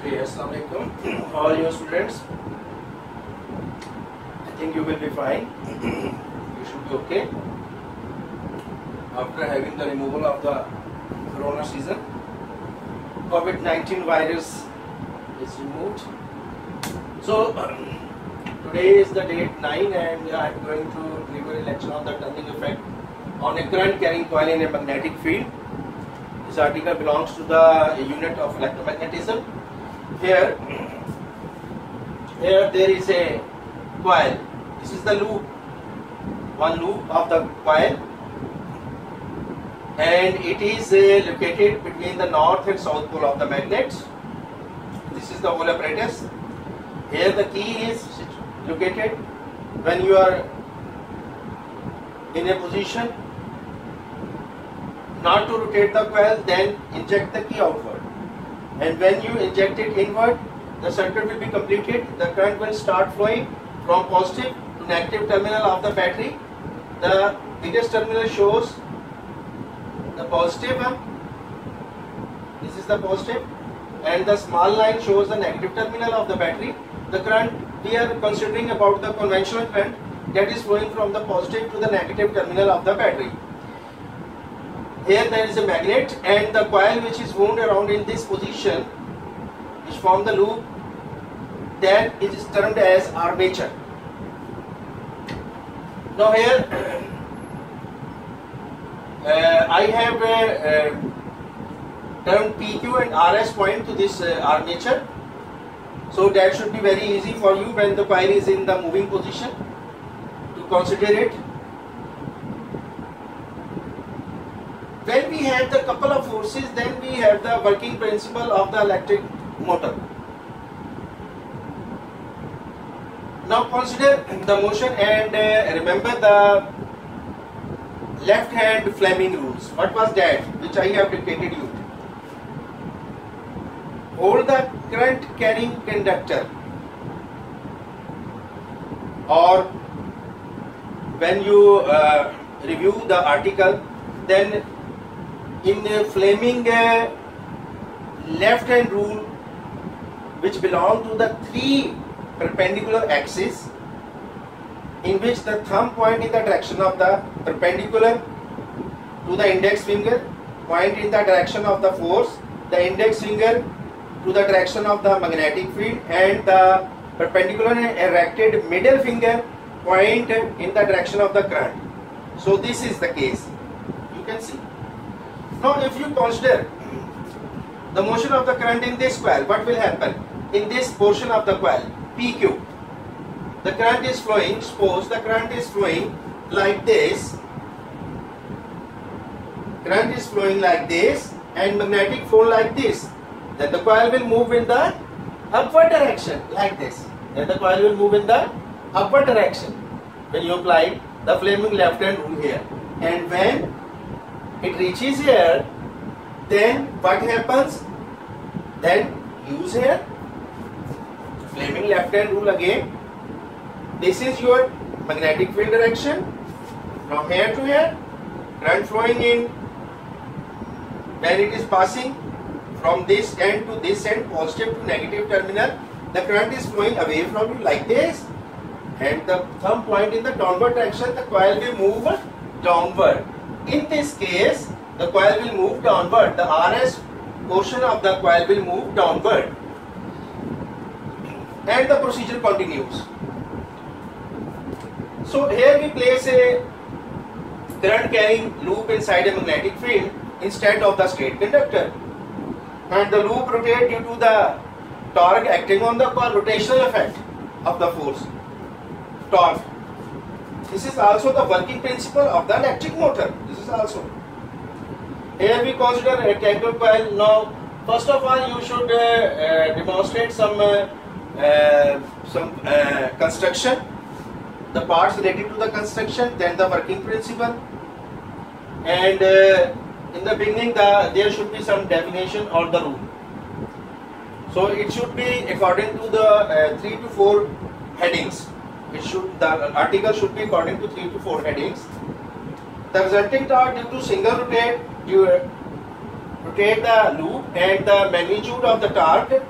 Okay, Assalamualaikum, all your students. I think you will be fine. You should be okay. After having the removal of the corona season, COVID-19 virus is removed. So today is the date 9 and I am going to deliver a lecture on the turning effect on a current carrying coil in a magnetic field. This article belongs to the unit of electromagnetism. Here there is a coil. This is the loop, one loop of the coil, and it is located between the north and south pole of the magnet. This is the whole apparatus. Here the key is located. When you are in a position not to rotate the coil, then inject the key outward. And when you inject it inward, the circuit will be completed. The current will start flowing from positive to negative terminal of the battery. The biggest terminal shows the positive one. This is the positive, and the small line shows the negative terminal of the battery. The current we are considering about the conventional current that is flowing from the positive to the negative terminal of the battery. Here there is a magnet, and the coil which is wound around in this position, which form the loop, that is termed as armature. Now here I have termed PQ and RS point to this armature, so that should be very easy for you when the coil is in the moving position to consider it. When we have the couple of forces, then we have the working principle of the electric motor. Now consider the motion and remember the left hand Fleming rules. What was that which I have dictated you? Hold the current carrying conductor, or when you review the article, then in Fleming left hand rule, which belong to the three perpendicular axes, in which the thumb point in the direction of the perpendicular to the index finger, point in the direction of the force, the index finger to the direction of the magnetic field, and the perpendicular and erected middle finger point in the direction of the current. So this is the case, you can see. Now if you consider the motion of the current in this coil, what will happen? In this portion of the coil, PQ, the current is flowing. Suppose the current is flowing like this. Current is flowing like this and magnetic flow like this. Then the coil will move in the upward direction like this. Then the coil will move in the upward direction when you apply the Fleming left hand rule here. And when it reaches here, then what happens? Then use here Fleming left hand rule again. This is your magnetic field direction from here to here. Current flowing in. When it is passing from this end to this end, positive to negative terminal, the current is flowing away from you like this, and the thumb point in the downward direction, the coil will move downward. In this case, the coil will move downward. The RS portion of the coil will move downward, and the procedure continues. So here we place a current carrying loop inside a magnetic field instead of the straight conductor, and the loop rotates due to the torque acting on the rotational effect of the force, torque. This is also the working principle of the electric motor. This is also. Here we consider a rectangular coil. Now, first of all, you should demonstrate some construction, the parts related to the construction, then the working principle, and in the beginning there should be some definition or the rule. So it should be according to the 3 to 4 headings. The article should be according to 3 to 4 headings. The resulting torque due to single rotate the loop, and the magnitude of the torque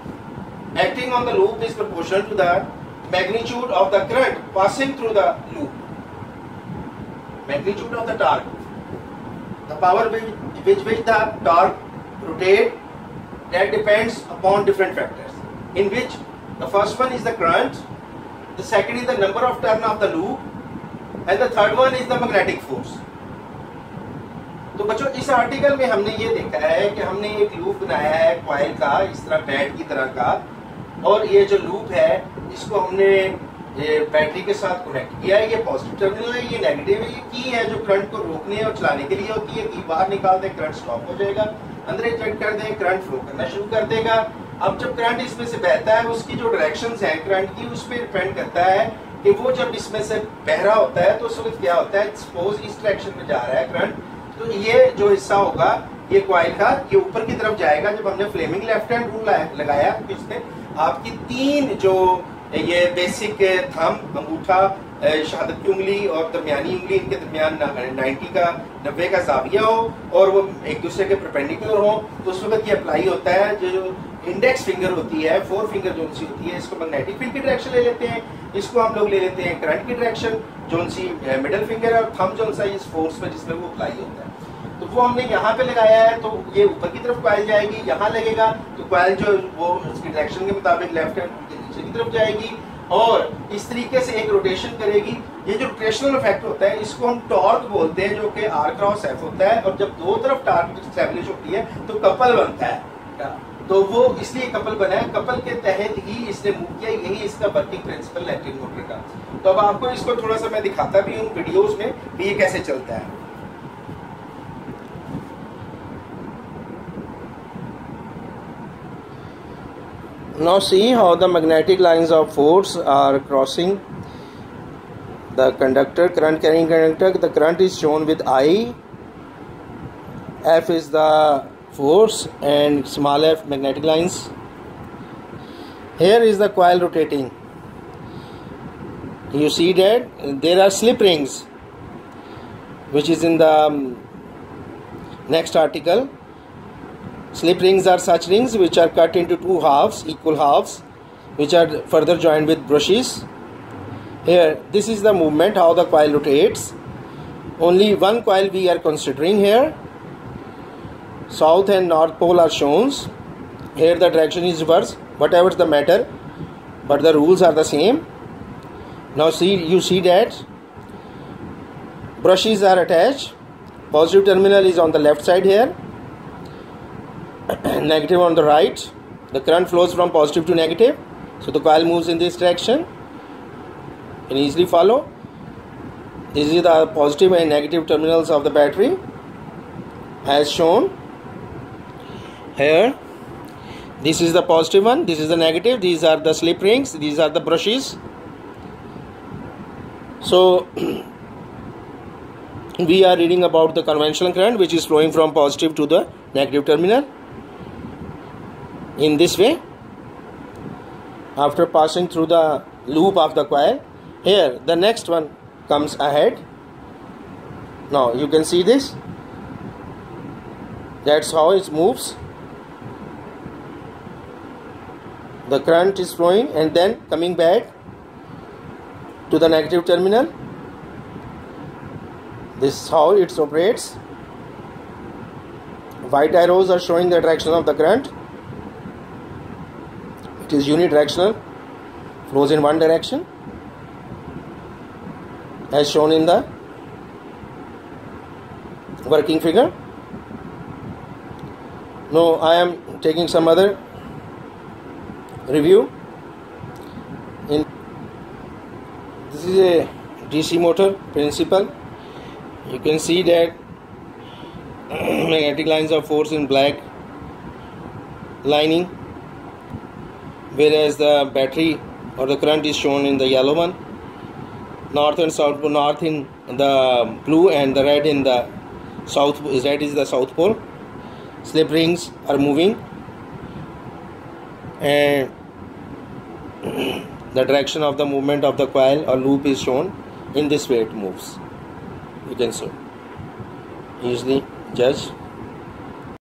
acting on the loop is proportional to the magnitude of the current passing through the loop. Magnitude of the torque, the power with which the torque rotate, that depends upon different factors, in which the first one is the current, the second is the number of turn of the loop, and the third one is the magnetic force. तो बच्चों इस article में हमने ये देखा है कि हमने एक लूप बनाया है कॉइल का, इस तरह बैट की तरह का, और ये जो लूप है इसको हमने बैटरी के साथ कनेक्ट किया है। ये पॉजिटिव टर्मिनल है, ये नेगेटिव है। ये की है जो करंट को रोकने और चलाने के लिए होती है। की बाहर निकाल दें, करंट स्टॉप हो जाएगा, अंदर इंजेक्ट कर दें, करंट फ्लो करना शुरू कर देगा। अब जब करंट इसमें से बहता है, उसकी जो डायरेक्शंस हैं करंट की, उस पर डिपेंड करता है कि वो जब इसमें से बह रहा होता है तो उस वक्त क्या होता है। सपोज इस डायरेक्शन में जा रहा है करंट, तो ये जो हिस्सा होगा ये कॉइल का, ये ऊपर की तरफ जाएगा। जब हमने फ्लेमिंग लेफ्ट हैंड रूल लगाया तो इसमें आपकी तीन जो ये बेसिक थंब, अंगूठा, शहादत की उंगली और दरमियानी उंगली, इनके दरमियान 90 का जाविया हो और वो एक दूसरे के परपेंडिकुलर हो, तो उस वक्त ये अप्लाई होता है। जो इंडेक्स फिंगर होती है, फोर फिंगर जो सी होती है, इसको मैग्नेटिक फील्ड की डायरेक्शन ले लेते हैं, इसको हम लोग ले लेते हैं करंट की डायरेक्शन, जो सी मिडिल फिंगर है, और थंब जो सा इस फोर्स पे जिसमें वो अप्लाई होता है। तो वो हमने यहाँ पे लगाया है, तो ये ऊपर की तरफ कॉइल जाएगी, यहाँ लगेगा तो कॉइल जो वो उसकी डायरेक्शन के मुताबिक लेफ्ट हैंड के नीचे की तरफ जाएगी और इस तरीके से एक रोटेशन करेगी। ये जो रोटेशनल इफेक्ट होता है इसको हम टॉर्क बोलते हैं, जो कि R क्रॉस F होता है। और जब दो तरफ टॉर्क एस्टैब्लिश होती है तो कपल बनता है, तो वो इसलिए कपल बना है। कपल के तहत ही इसने मूव किया, यही इसका वर्किंग प्रिंसिपल इलेक्ट्रिक मोटर का। तो अब आपको इसको थोड़ा सा मैं दिखाता भी हूँ वीडियोस में भी ये कैसे चलता है। Now see how the magnetic lines of force are crossing the conductor, current carrying conductor. The current is shown with I, F is the force and small f magnetic lines. Here is the coil rotating. You see that there are slip rings, which is in the next article. Slip rings are such rings which are cut into two halves, equal halves, which are further joined with brushes. Here, this is the movement, how the coil rotates. Only one coil we are considering here. South and north pole are shown. Here the direction is reverse, whatever is the matter, but the rules are the same. Now see, you see that brushes are attached. Positive terminal is on the left side here, negative on the right. The current flows from positive to negative, so the coil moves in this direction. You can easily follow. This is the positive and negative terminals of the battery as shown here. This is the positive one, this is the negative, these are the slip rings, these are the brushes. So we are reading about the conventional current which is flowing from positive to the negative terminal in this way after passing through the loop of the coil. Here the next one comes ahead. Now you can see this, that's how it moves. The current is flowing and then coming back to the negative terminal. This is how it operates. White arrows are showing the direction of the current. It is unidirectional, flows in one direction as shown in the working figure. Now I am taking some other review. This is a DC motor principle. You can see that magnetic lines of force in black lining, whereas the battery or the current is shown in the yellow one. North and south pole, north in the blue and the red in the south. Red is the south pole. Slip rings are moving and the direction of the movement of the coil or loop is shown. In this way it moves. You can so easily judge.